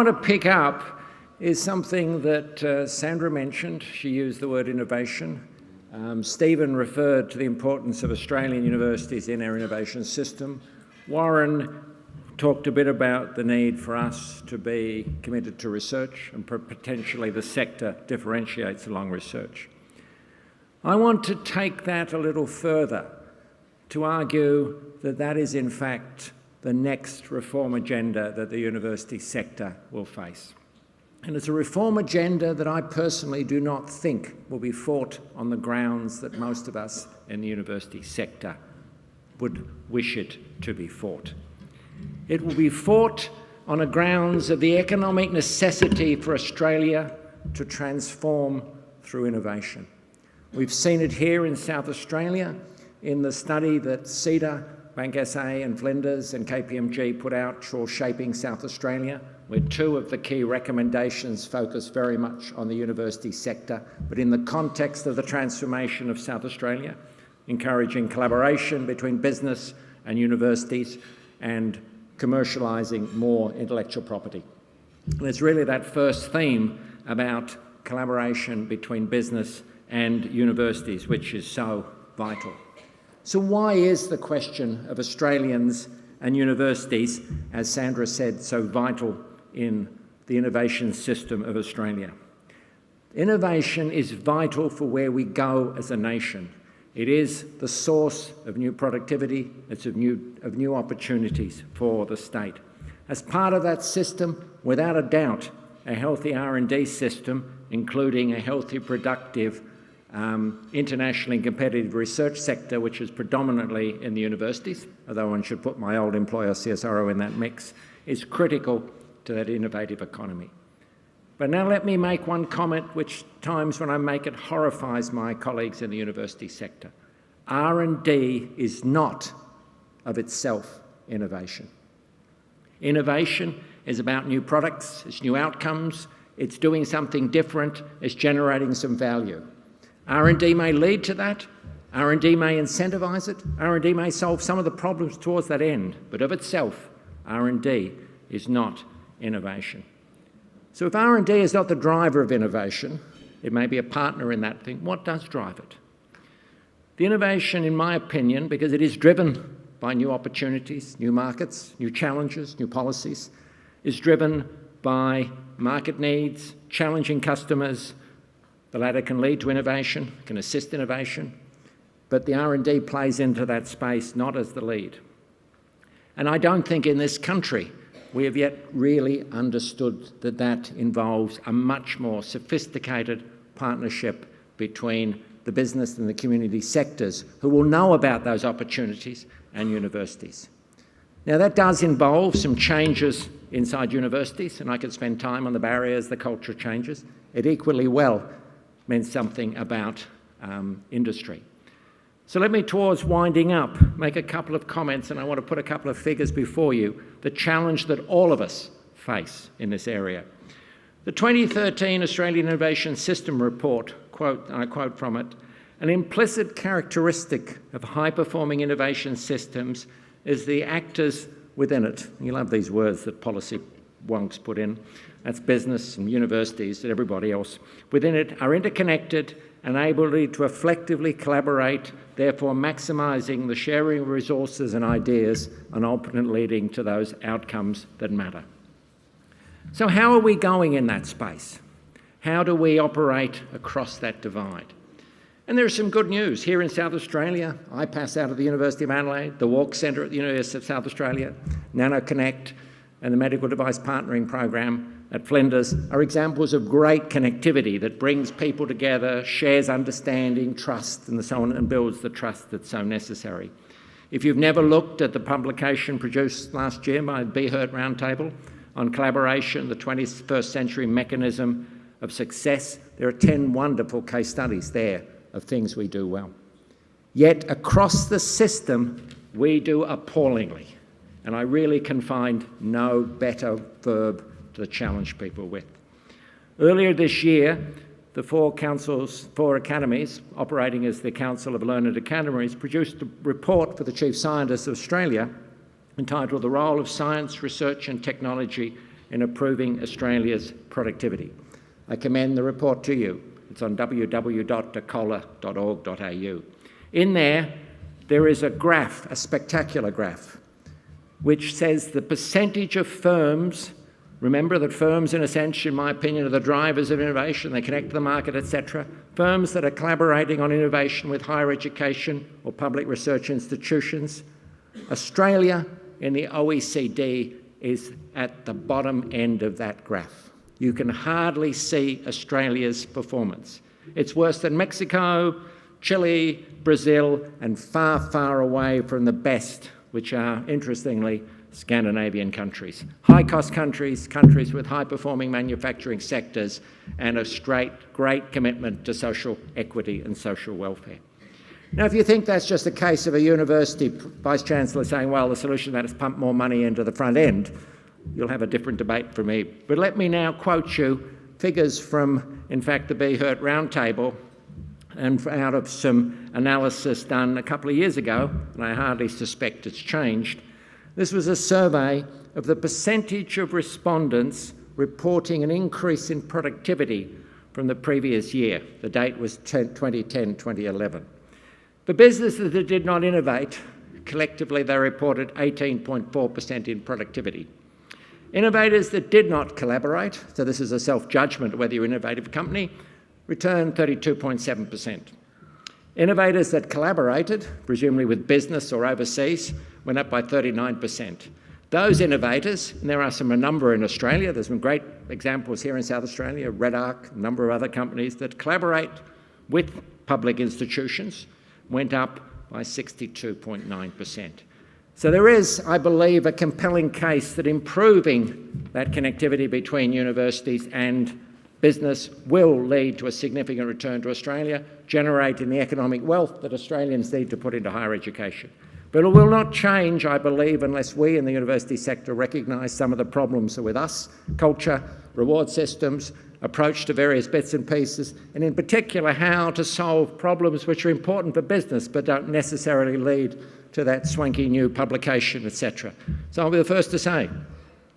to pick up is something that Sandra mentioned. She used the word innovation. Stephen referred to the importance of Australian universities in our innovation system. Warren talked a bit about the need for us to be committed to research, and potentially the sector differentiates along research. I want to take that a little further to argue that that is in fact the next reform agenda that the university sector will face. And it's a reform agenda that I personally do not think will be fought on the grounds that most of us in the university sector would wish it to be fought. It will be fought on the grounds of the economic necessity for Australia to transform through innovation. We've seen it here in South Australia in the study that CEDA, Bank SA and Flinders and KPMG put out for Shaping South Australia, where two of the key recommendations focus very much on the university sector, but in the context of the transformation of South Australia, encouraging collaboration between business and universities and commercialising more intellectual property. And it's really that first theme about collaboration between business and universities which is so vital. So why is the question of Australians and universities, as Sandra said, so vital in the innovation system of Australia? Innovation is vital for where we go as a nation. It is the source of new productivity, it's of new opportunities for the state. As part of that system, without a doubt, a healthy R&D system, including a healthy, productive, internationally competitive research sector, which is predominantly in the universities, although one should put my old employer CSIRO in that mix, is critical to that innovative economy. But now let me make one comment which times when I make it horrifies my colleagues in the university sector. R&D is not of itself innovation. Innovation is about new products, it's new outcomes, it's doing something different, it's generating some value. R&D may lead to that, R&D may incentivise it, R&D may solve some of the problems towards that end, but of itself, R&D is not innovation. So if R&D is not the driver of innovation, it may be a partner in that thing, what does drive it? The innovation, in my opinion, because it is driven by new opportunities, new markets, new challenges, new policies, is driven by market needs, challenging customers. The latter can lead to innovation, can assist innovation, but the R&D plays into that space not as the lead. And I don't think in this country we have yet really understood that that involves a much more sophisticated partnership between the business and the community sectors who will know about those opportunities and universities. Now that does involve some changes inside universities, and I could spend time on the barriers, the culture changes. It equally well meant something about industry. So let me, towards winding up, make a couple of comments, and I want to put a couple of figures before you, the challenge that all of us face in this area. The 2013 Australian Innovation System Report, and I quote from it, "An implicit characteristic of high-performing innovation systems is the actors within it." You love these words that policy wonks put in. That's business and universities and everybody else. Within it are interconnected and able to effectively collaborate, therefore maximising the sharing of resources and ideas and ultimately leading to those outcomes that matter. So how are we going in that space? How do we operate across that divide? And there's some good news. Here in South Australia, I pass out of the University of Adelaide, the Walk Centre at the University of South Australia, NanoConnect, and the Medical Device Partnering Program at Flinders are examples of great connectivity that brings people together, shares understanding, trust, and so on, and builds the trust that's so necessary. If you've never looked at the publication produced last year by the BHERT Roundtable on collaboration, the 21st century mechanism of success, there are 10 wonderful case studies there of things we do well. Yet across the system, we do appallingly. And I really can find no better verb to challenge people with. Earlier this year, the four academies, operating as the Council of Learned Academies, produced a report for the Chief Scientist of Australia entitled "The Role of Science, Research and Technology in improving Australia's productivity. I commend the report to you. It's on www.dacola.org.au. In there is a graph, a spectacular graph, which says the percentage of firms. Remember that firms, in a sense, in my opinion, are the drivers of innovation. They connect to the market, etc. Firms that are collaborating on innovation with higher education or public research institutions. Australia in the OECD is at the bottom end of that graph. You can hardly see Australia's performance. It's worse than Mexico, Chile, Brazil, and far, far away from the best, which are, interestingly, Scandinavian countries. High-cost countries, countries with high-performing manufacturing sectors, and a great commitment to social equity and social welfare. Now, if you think that's just a case of a university vice chancellor saying, well, the solution to that is pump more money into the front end, you'll have a different debate from me. But let me now quote you figures from, in fact, the Be Hurt Roundtable, and out of some analysis done a couple of years ago, and I hardly suspect it's changed. This was a survey of the percentage of respondents reporting an increase in productivity from the previous year. The date was 2010-2011. For businesses that did not innovate, collectively they reported 18.4% in productivity. Innovators that did not collaborate, so this is a self-judgment whether you're an innovative company, returned 32.7%. Innovators that collaborated, presumably with business or overseas, went up by 39%. Those innovators, and there are a number in Australia, there's some great examples here in South Australia, Red Arc, a number of other companies that collaborate with public institutions, went up by 62.9%. So there is, I believe, a compelling case that improving that connectivity between universities and business will lead to a significant return to Australia, generating the economic wealth that Australians need to put into higher education. But it will not change, I believe, unless we in the university sector recognise some of the problems are with us: culture, reward systems, approach to various bits and pieces, and in particular how to solve problems which are important for business but don't necessarily lead to that swanky new publication, etc. So I'll be the first to say,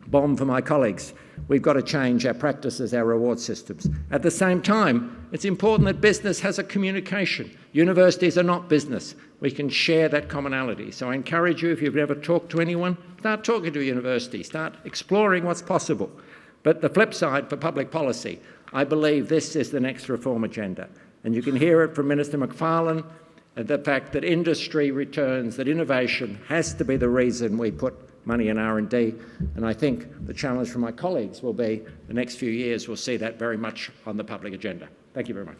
bomb for my colleagues, we've got to change our practices, our reward systems. At the same time, it's important that business has a communication. Universities are not business. We can share that commonality. So I encourage you, if you've never talked to anyone, start talking to a university, start exploring what's possible. But the flip side for public policy, I believe this is the next reform agenda. And you can hear it from Minister McFarlane, the fact that industry returns, that innovation has to be the reason we put money in R&D. And I think the challenge for my colleagues will be the next few years we'll see that very much on the public agenda. Thank you very much.